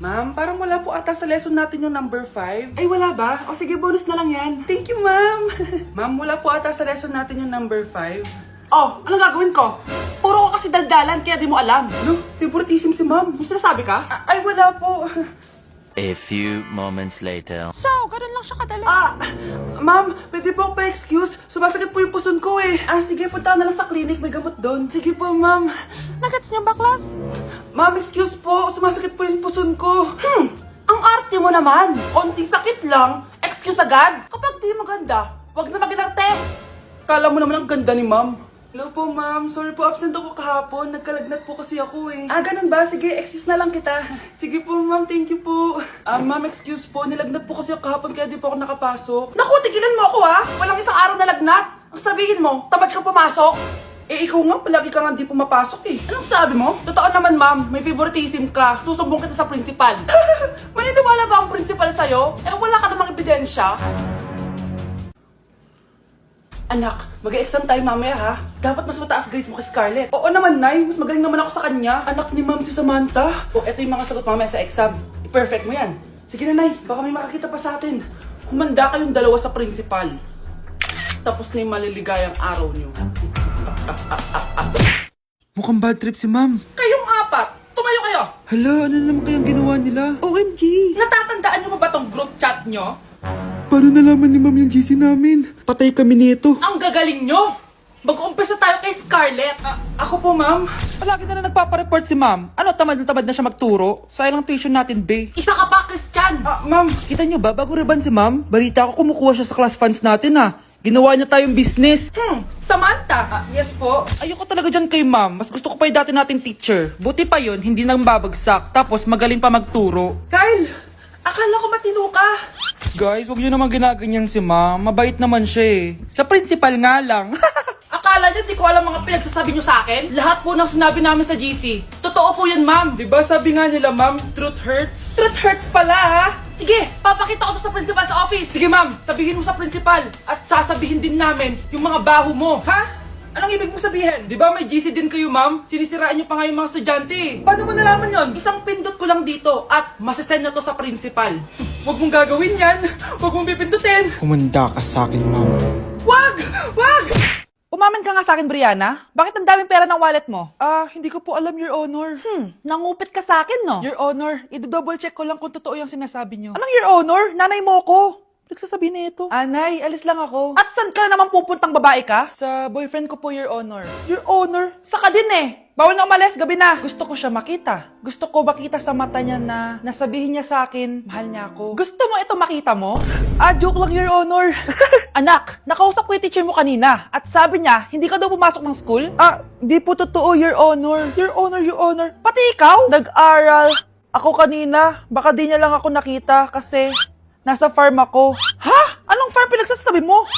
Ma'am, parang wala po ata sa lesson natin yung number 5. Ay, wala ba? O sige, bonus na lang yan. Thank you, ma'am. Ma'am, wala po ata sa lesson natin yung number 5. Oh, anong gagawin ko? Puro ko kasi daldalan kaya di mo alam. Ano? Favoritism si ma'am. May sinasabi ka? Ay, wala po. A few moments later. So, ganun lang siya kadali. Ma'am, pwede po pa-excuse? Sumasakit po yung puson ko eh. Sige, punta na lang sa clinic. May gamot doon. Sige po, ma'am. Nagets niyo ba, class? Ma'am, excuse po. Sumasakit po yung puson ko. Ang arte mo naman. Konting sakit lang. Excuse agad. Kapag di maganda, wag na mag-inarte. Kala mo naman ang ganda ni ma'am. Hello po, ma'am. Sorry po, absent ako kahapon. Nagkalagnat po kasi ako eh. Ganun ba? Sige, excuse na lang kita. Sige po, ma'am. Thank you po. Ma'am, excuse po. Nilagnat po kasi ako kahapon kaya di po ako nakapasok. Naku, tigilan mo ako ha. Walang isang araw na lagnat. Ang sabihin mo, tamad kang pumasok. Ikaw nga, palagi ka nga di pumapasok eh. Anong sabi mo? Totoo naman, ma'am. May favoritism ka. Susumbong kita sa principal. Maniniwala ba ang principal sa'yo? Wala ka namang ebidensya. Anak, mag-exam tayo mamaya ha. Dapat mas mataas grades mo kay Scarlett. Oo naman, Nay. Mas magaling naman ako sa kanya. Anak ni ma'am si Samantha. Eto yung mga sagot mamaya sa exam. I-perfect mo yan. Sige na, Nay. Baka may makakita pa sa atin. Humanda kayong dalawa sa principal. Tapos na yung maliligayang araw niyo. Mukhang bad trip si ma'am. Kayong apat, tumayo kayo. Hala, ano naman kayang ginawa nila? OMG! Natatandaan niyo ba tong group chat niyo? Paano nalaman ni ma'am yung GC namin? Patay kami nito. Ang gagaling nyo! Mag-uumpisa tayo kay Scarlett. Ako po, ma'am. Palagi na nagpapareport si ma'am. Ano, tamad na siya magturo? Sayang lang tuition natin, be. Isa ka pa, Christian! Ma'am, kita niyo ba, bago reban si ma'am, balita ko kumukuha siya sa class funds natin, Ginawa niya tayong business. Samantha! Yes po. Ayoko talaga dyan kay ma'am. Mas gusto ko pa yung dati nating teacher. Buti pa yun, hindi nang babagsak. Tapos magaling pa magturo. Kyle! Akala ko matino ka! Guys, huwag niyo naman ginaganyan si ma'am. Mabait naman siya eh. Sa principal nga lang. Akala niyo di ko alam mga pinagsasabi niyo sa akin? Lahat po ng sinabi namin sa GC. Totoo po yun, ma'am. Diba sabi nga nila, ma'am, truth hurts? Truth hurts pala, ha? Sige, papakita ko to sa principal sa office. Sige ma'am, sabihin mo sa principal. At sasabihin din namin yung mga baho mo. Ha? Anong ibig mo sabihin? Di ba may GC din kayo, ma'am? Sinisiraan niyo pa nga yung mga estudyante. Paano mo nalaman yon? Isang pindot ko lang dito at masasend na to sa principal. Huwag mong gagawin yan. Huwag mong pipindutin. Humanda ka sa akin, ma'am. Wag! Wag! Umamin ka nga sa akin, Brianna. Bakit ang daming pera ng wallet mo? Hindi ko po alam, Your Honor. Nangupit ka sa akin, no? Your Honor, i-double check ko lang kung totoo yung sinasabi niyo. Anong your honor? Nanay mo ko. Nagsasabi na ito. Nay, alis lang ako. At saan ka na naman pupuntang babae ka? Sa boyfriend ko po, Your Honor. Your honor? Saka din eh. Bawal na umalis, gabi na. Gusto ko siya makita. Gusto ko makita sa mata niya na nasabihin niya sa akin, mahal niya ako. Gusto mo ito makita mo? Joke lang, Your Honor. Anak, nakausap ko yung teacher mo kanina at sabi niya, hindi ka daw pumasok ng school? Di po totoo, Your Honor. Your Honor, Your Honor. Pati ikaw? Nag-aral. Ako kanina, baka di niya lang ako nakita kasi nasa farm ako. Ha? Anong farm pinagsasabi mo?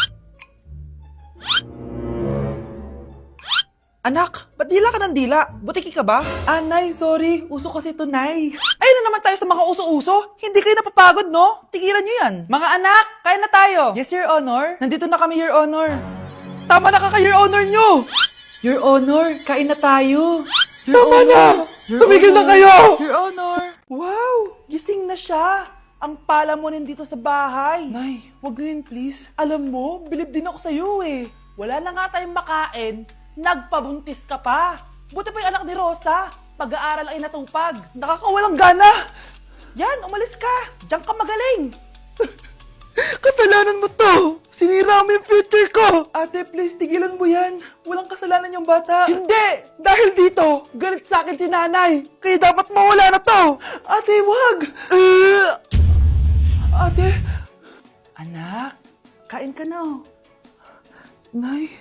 Anak, ba't dila ka ng dila? Butiki ka ba? Nay, sorry. Uso kasi to, Nay. Ayun na naman tayo sa mga uso-uso. Hindi kayo napapagod, no? Tigilan niyo yan. Mga anak, kaya na tayo. Yes, Your Honor. Nandito na kami, Your Honor. Tama na ka, Your Honor nyo. Your Honor, kain na tayo. Your Tama Honor. na! Your Tumigil na Honor. kayo! Your Honor. Wow, gising na siya. Ang pala mo nandito sa bahay. Nay, wag ngayon please. Alam mo, bilib din ako sa'yo eh. Wala na nga tayong makain, nagpabuntis ka pa. Buti pa yung anak ni Rosa, pag-aaral ay natupag. Nakakawalang gana. Yan, umalis ka. Diyan ka magaling. Kasalanan mo to. Sinira mo yung future ko. Ate, please, tigilan mo yan. Walang kasalanan yung bata. Hindi! Dahil dito, galit sa akin si nanay. Kaya dapat mawala na to. Ate, wag. Ate. Anak, kain ka na. Nay.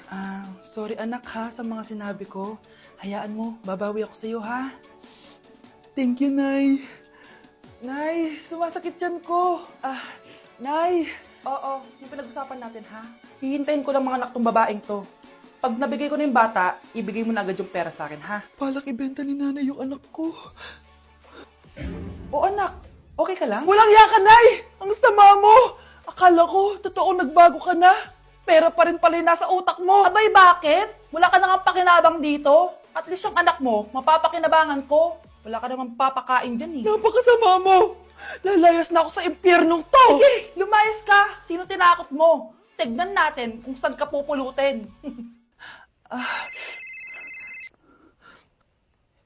Sorry anak ha sa mga sinabi ko. Hayaan mo, babawi ako sa'yo ha. Thank you, Nay. Nay, sumasakit yan ko. Nay. Oo, yung pinag-usapan natin ha. Hihintayin ko lang mga anak tong babaeng to. Pag nabigay ko na yung bata, ibigay mo na agad yung pera sa akin ha. Palak ibenta ni nanay yung anak ko. O anak, okay ka lang? Walang iya ka, Nay! Ang sama mo! Akala ko, totoo nagbago ka na. Pera pa rin pala yung nasa utak mo. Abay, bakit? Wala ka na nga pakinabang dito. At least yung anak mo, mapapakinabangan ko. Wala ka naman papakain dyan eh. Napakasama mo! Lalayas na ako sa impyernong to! Sige, lumayas ka! Sino tinakot mo? Tignan natin kung saan ka pupulutin.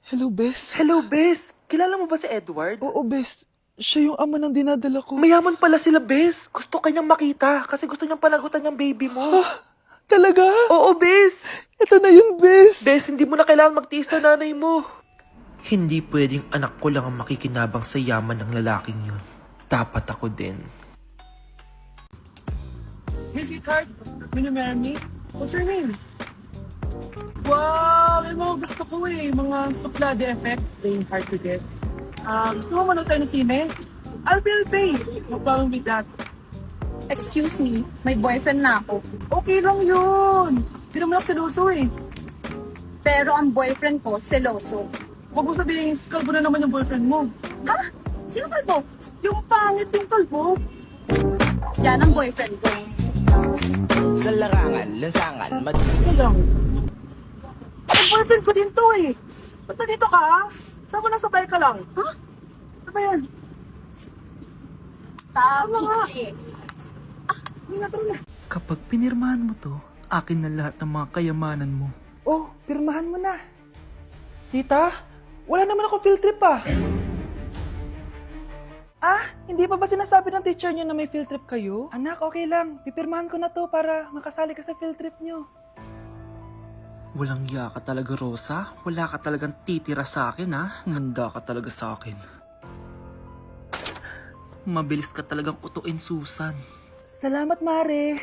Hello, Bes. Hello, Bes! Kilala mo ba si Edward? Oo, Bes. Siya yung ama ng dinadala ko. Mayaman pala sila, Bes. Gusto kanyang makita kasi gusto niyang panagutan yung baby mo. Talaga? Oo, Bes! Ito na yun, Bes. Bes, hindi mo na kailangan magtiis na nanay mo. Hindi pwedeng anak ko lang ang makikinabang sa yaman ng lalaking yun. Dapat ako din. Hey, sweetheart. Will you marry me? What's your name? Wow! Yung mga gusto ko eh. Mga suplade effect. Playing hard to get. Gusto mo manood tayo ng sine? I'll pay. No problem with that. Excuse me, may boyfriend na ako. Okay lang yun. Hindi naman ako seloso eh. Pero ang boyfriend ko, seloso. Huwag mo sabihin, kalbo na naman yung boyfriend mo. Ha? Sino kalbo? Yung pangit yung kalbo. Yan ang boyfriend ko. Ito lang. Ang boyfriend ko din to eh. Ba't nandito ka? Saan mo nasabay ka lang? Ha? Ano ba yan? Sabi nga? eh. Hindi na na. Kapag pinirmahan mo to, akin na lahat ng mga kayamanan mo. Oh, pirmahan mo na. Tita, wala naman ako field trip ah. Hindi pa ba sinasabi ng teacher niyo na may field trip kayo? Anak, okay lang. Pipirmahan ko na to para makasali ka sa field trip niyo. Walang iya ka talaga, Rosa. Wala ka talagang titira sa akin, ha? Manda ka talaga sa akin. Mabilis ka talagang utuin, Susan. Salamat, Mare.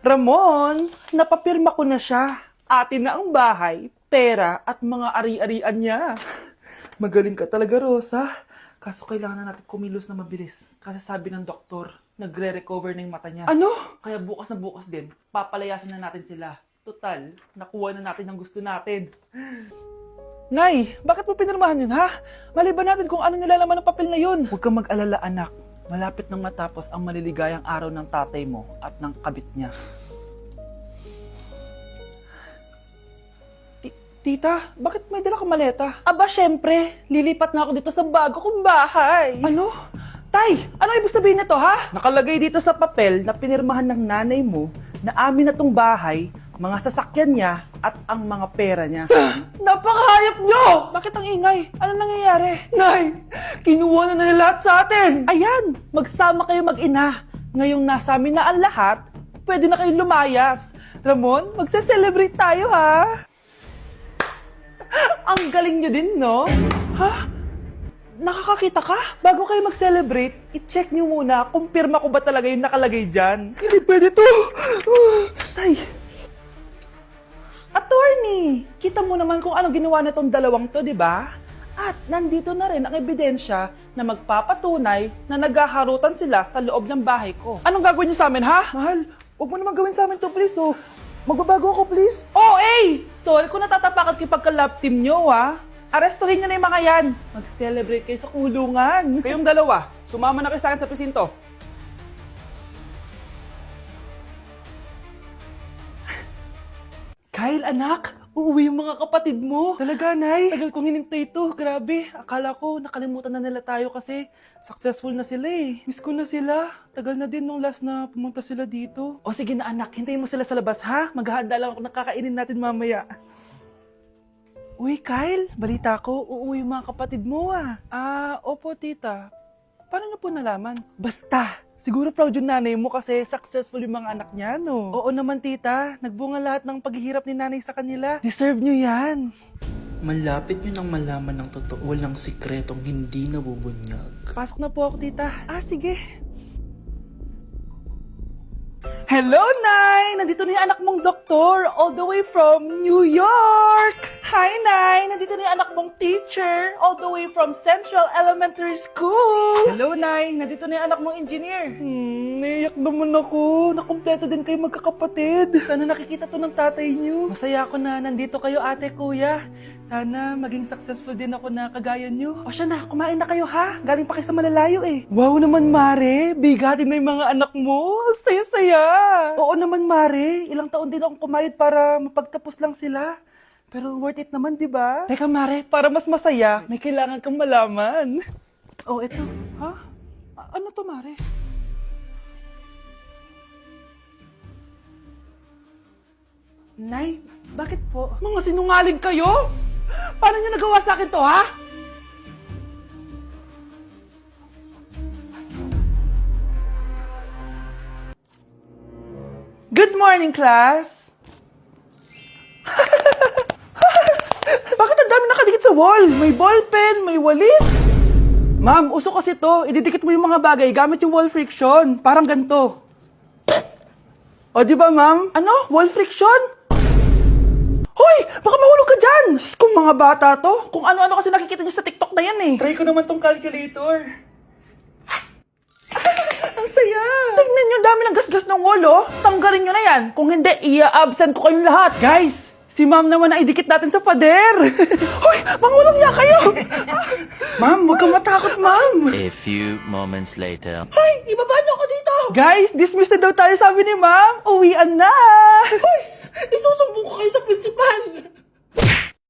Ramon, napapirma ko na siya. Atin na ang bahay, pera at mga ari-arian niya. Magaling ka talaga, Rosa. Kaso kailangan na natin kumilos na mabilis. Kasi sabi ng doktor, nagre-recover na yung mata niya. Ano? Kaya bukas na bukas din, papalayasin na natin sila. Total, nakuha na natin ang gusto natin. Nay, bakit mo pinirmahan yun, ha? Maliban natin kung ano nilalaman ng papel na yun. Huwag kang mag-alala, anak. Malapit nang matapos ang maliligayang araw ng tatay mo at ng kabit niya. Tita, bakit may dala kang maleta? Aba, syempre. Lilipat na ako dito sa bago kong bahay. Ano? Tay, ano ibig sabihin nito, ha? Nakalagay dito sa papel na pinirmahan ng nanay mo na amin na tong bahay, mga sasakyan niya at ang mga pera niya. Napakahayop nyo! Bakit ang ingay? Ano nangyayari? Nay, kinuha na nila lahat sa atin! Ayan, magsama kayo mag-ina. Ngayong nasa amin na ang lahat, pwede na kayong lumayas. Ramon, magse-celebrate tayo, ha? Ang galing nyo din, no? Ha? Nakakakita ka? Bago kayo mag-celebrate, i-check nyo muna kung pirma ko ba talaga yung nakalagay dyan. Hindi pwede to! Tay! Attorney! Kita mo naman kung ano ginawa na tong dalawang to, di ba? At nandito na rin ang ebidensya na magpapatunay na naghaharutan sila sa loob ng bahay ko. Anong gagawin niyo sa amin, ha? Mahal, huwag mo naman gawin sa amin to, please, oh. Magbabago ako, please. Oh, eh! Sorry kung natatapakan kayo pagka-love team nyo, ha? Arestuhin nyo na yung mga yan. Mag-celebrate kayo sa kulungan. Kayong dalawa, sumama na kayo sa akin sa presinto. Kyle, anak, uuwi yung mga kapatid mo. Talaga, Nay? Tagal kong hinintay ito. Grabe, akala ko nakalimutan na nila tayo kasi successful na sila eh. Miss ko na sila. Tagal na din nung last na pumunta sila dito. O sige na anak, hintayin mo sila sa labas ha. Maghahanda lang ako nakakainin natin mamaya. Uy, Kyle, balita ko, uuwi yung mga kapatid mo ah. Opo tita. Paano niyo po nalaman? Basta! Siguro proud yung nanay mo kasi successful yung mga anak niya, no? Oo naman, tita. Nagbunga lahat ng paghihirap ni nanay sa kanila. Deserve nyo yan. Malapit nyo nang malaman ng totoo, walang sikretong hindi nabubunyag. Pasok na po ako, tita. Sige. Hello, Nay! Nandito na yung anak mong doktor, all the way from New York! Hi, Nay! Nandito na yung anak mong teacher, all the way from Central Elementary School! Hello, Nay! Nandito na yung anak mong engineer. Naiyak naman ako. Nakumpleto din kayo magkakapatid. Sana nakikita to ng tatay niyo. Masaya ako na nandito kayo, ate, kuya. Sana maging successful din ako na kagaya niyo. O siya na, kumain na kayo ha. Galing pa kayo sa malalayo eh. Wow naman, Mare. Bigatin na yung mga anak mo. Saya-saya. Oo naman, Mare. Ilang taon din akong kumayod para mapagtapos lang sila. Pero worth it naman, di ba? Teka, Mare, para mas masaya, may kailangan kang malaman. Oh, eto. Ha? Ano to, Mare? Nay, bakit po? Mga sinungaling kayo? Paano niyo nagawa sa akin to, ha? Good morning, class! Bakit ang dami nakadikit sa wall? May ballpen, may walis. Ma'am, uso kasi to. Ididikit mo yung mga bagay gamit yung wall friction. Parang ganito. O, di ba, ma'am? Ano? Wall friction? Hoy! Baka mahulog ka dyan! Kung mga bata to, kung ano-ano kasi nakikita niyo sa TikTok na yan eh. Try ko naman tong calculator. Ang saya! Tingnan niyo, dami ng gasgas ng wall, oh. Tanggalin niyo na yan. Kung hindi, i-absent ko kayong lahat. Guys, si ma'am naman na idikit natin sa pader. Hoy! Mangulong niya kayo! Ma'am, huwag kang matakot, ma'am. A few moments later. Hoy! Ibaba niyo ako dito! Guys, dismissed na daw tayo, sabi ni ma'am. Uwian na! Hoy!